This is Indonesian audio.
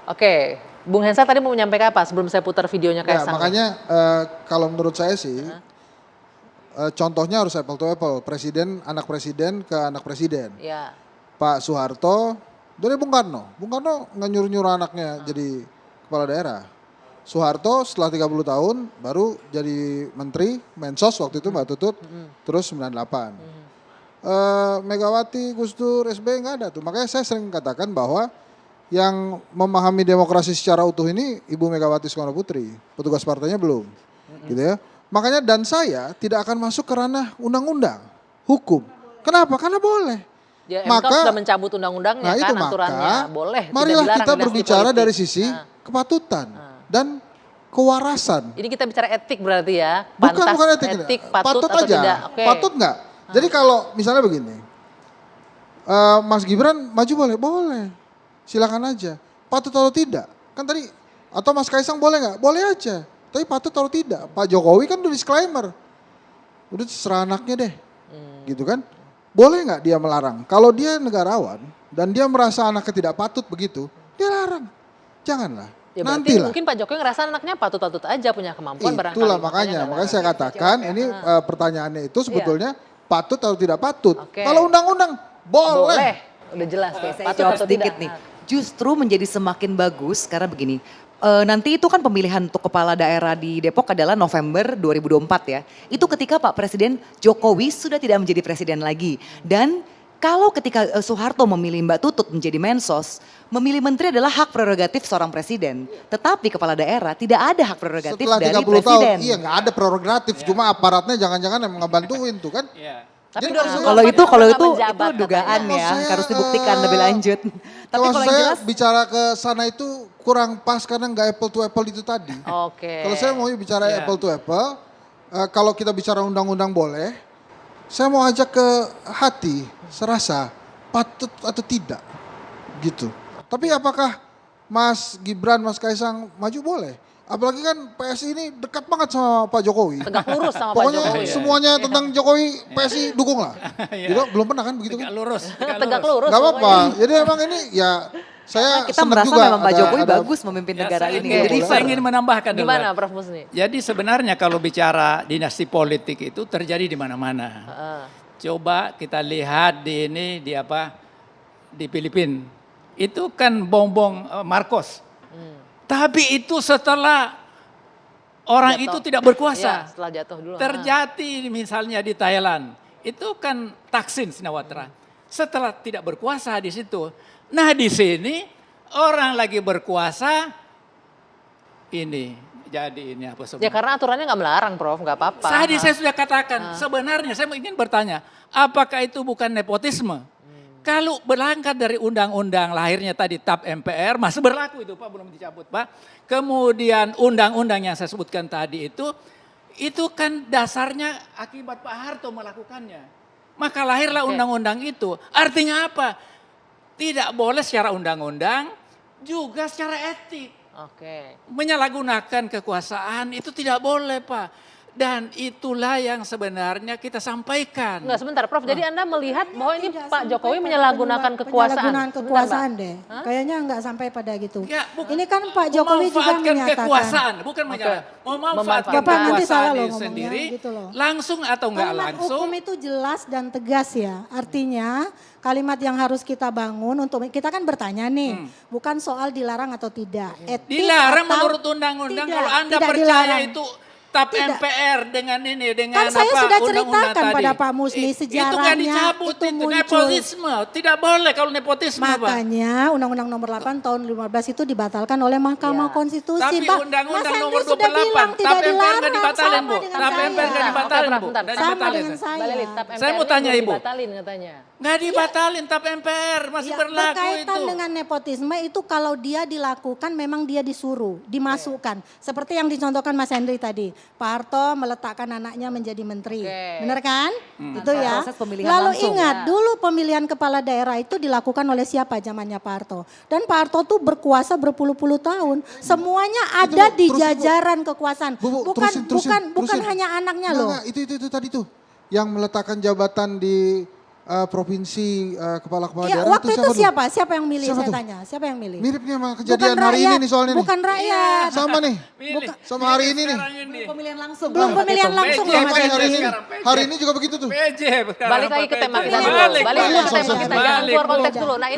Oke, Bung Hensa tadi mau menyampaikan apa sebelum saya putar videonya Ya, Kaisang? makanya kalau menurut saya sih contohnya harus apple to apple, anak presiden ke anak presiden. Ya. Pak Soeharto dari Bung Karno. Bung Karno nggak nyuruh-nyuruh anaknya jadi kepala daerah. Soeharto setelah 30 tahun baru jadi menteri, Mensos waktu itu Mbak Tutut, terus 98. Megawati, Gus Dur, SBY nggak ada tuh. Makanya saya sering katakan bahwa yang memahami demokrasi secara utuh ini Ibu Megawati Soekarno Putri. Petugas partainya belum. Gitu ya. Makanya dan saya tidak akan masuk ke ranah undang-undang, hukum. Kenapa? Karena boleh. Ya, MK sudah mencabut undang-undangnya kan, itu aturannya boleh. Marilah tidak kita berbicara dari politik. sisi kepatutan dan kewarasan. Ini kita bicara etik berarti ya? Bukan etik, patut atau aja. tidak? Okay. Patut nggak? Jadi kalau misalnya begini, Mas Gibran maju boleh? Boleh. Silakan aja. Patut atau tidak? Kan tadi, atau Mas Kaisang boleh nggak? Boleh aja. Tapi patut atau tidak? Pak Jokowi kan udah disclaimer. Udah serah anaknya deh. Gitu kan? Boleh nggak dia melarang? Kalau dia negarawan dan dia merasa anaknya tidak patut begitu, dia larang. Janganlah. Ya, nantilah. Mungkin Pak Jokowi ngerasa anaknya patut-patut aja punya kemampuan barangkali. Itulah makanya saya katakan ini pertanyaannya itu sebetulnya patut atau tidak patut. Kalau undang-undang boleh. Udah jelas tuh. Saya jawab sedikit nih. Justru menjadi semakin bagus karena begini. Nanti itu kan pemilihan untuk kepala daerah di Depok adalah November 2024 ya. Itu ketika Pak Presiden Jokowi sudah tidak menjadi presiden lagi. Dan kalau ketika Soeharto memilih Mbak Tutut menjadi Mensos, memilih menteri adalah hak prerogatif seorang presiden. Tetapi kepala daerah tidak ada hak prerogatif setelah dari 30 presiden. tahun, iya nggak ada prerogatif, cuma aparatnya jangan-jangan yang ngebantuin tuh kan. Tapi kalau itu dugaan ya, harus dibuktikan lebih lanjut. Tapi kalau yang jelas bicara ke sana itu kurang pas karena nggak apple to apple itu tadi. Kalau saya mau bicara apple to apple, kalau kita bicara undang-undang boleh, saya mau ajak ke hati, serasa patut atau tidak, gitu. Tapi apakah Mas Gibran, Mas Kaisang maju boleh? Apalagi kan PSI ini dekat banget sama Pak Jokowi. Tegak lurus sama Pokoknya Pak Jokowi. semuanya tentang Jokowi PSI dukung lah. Gitu, belum pernah kan begitu kan? Tegak lurus. Gak apa-apa. Jadi emang ini ya saya kita merasa juga memang Pak Jokowi bagus memimpin negara ini. Jadi saya ingin menambahkan dulu. Gimana Prof Musni? Jadi sebenarnya kalau bicara dinasti politik itu terjadi di mana-mana. Coba kita lihat di Filipina. Itu kan bom Marcos. Tapi itu setelah orang itu tidak berkuasa. Ya, setelah jatuh dulu. Terjadi misalnya di Thailand. Itu kan Thaksin Shinawatra. Setelah tidak berkuasa di situ. Nah di sini orang lagi berkuasa ini apa sebenarnya? Ya karena aturannya nggak melarang Prof, nggak apa-apa. Tadi saya sudah katakan sebenarnya saya ingin bertanya. Apakah itu bukan nepotisme? Kalau berangkat dari undang-undang lahirnya tadi TAP MPR masih berlaku itu Pak, belum dicabut Pak. Kemudian undang-undang yang saya sebutkan tadi itu kan dasarnya akibat Pak Harto melakukannya. Maka lahirlah undang-undang itu. Artinya apa? Tidak boleh secara undang-undang juga secara etik. Menyalahgunakan kekuasaan itu tidak boleh Pak. Dan itulah yang sebenarnya kita sampaikan. Enggak sebentar Prof, jadi Anda melihat bahwa ini Pak Jokowi menyalahgunakan kekuasaan. Penyalahgunaan kekuasaan deh. Kayaknya enggak sampai pada gitu. Ya, ini kan Pak Jokowi juga menyatakan. Kekuasaan, bukan memanfaatkan Bapak nanti salah loh kekuasaan sendiri, gitu loh. langsung atau enggak langsung. Hukum itu jelas dan tegas ya. Artinya kalimat yang harus kita bangun untuk kita kan bertanya nih, bukan soal dilarang atau tidak. Etik dilarang atau menurut undang-undang kalau Anda percaya dilarang. itu TAP MPR dengan kan saya sudah ceritakan pada Pak Musni sejarahnya itu kan dicabut, itu nepotisme. Tidak boleh kalau nepotisme. Makanya Undang-Undang Nomor 8 tahun 15 itu dibatalkan oleh Mahkamah Konstitusi. Tapi Undang-Undang Nomor 28 TAP MPR nggak dibatalin Bu. TAP MPR nggak dibatalin Bu. Sama dengan saya mau tanya Ibu. Dibatalin katanya. Nggak dibatalin TAP MPR masih berlaku itu. Berkaitan dengan nepotisme itu kalau dia dilakukan memang dia disuruh, dimasukkan. Seperti yang dicontohkan Mas Henry tadi. Pak Harto meletakkan anaknya menjadi menteri. Benar kan? Itu ya. Lalu ingat dulu pemilihan kepala daerah itu dilakukan oleh siapa zamannya Pak Harto. Dan Pak Harto tuh berkuasa berpuluh-puluh tahun. Semuanya ada di jajaran kekuasaan. Bukan Bukan hanya anaknya loh. Itu tadi tuh. Yang meletakkan jabatan di provinsi kepala-kepala Iya, daerah waktu itu tuh? siapa? Siapa yang milih Siapa saya tuh? tanya? Siapa yang milih? Mirip nih sama Bukan kejadian hari ini rakyat, nih soalnya nih. bukan rakyat. Sama nih. Milih. Sama hari ini nih. Sekarang ini. Pemilihan langsung. Belum pemilihan langsung PJ, loh Mas Sama nih hari Henry. ini. sekarang, PJ. Hari ini juga begitu tuh. PJ. Balik lagi ke tema kita dulu. Balik Balik dulu ke tema kita. Jangan Balik. keluar konteks dulu. Nah ini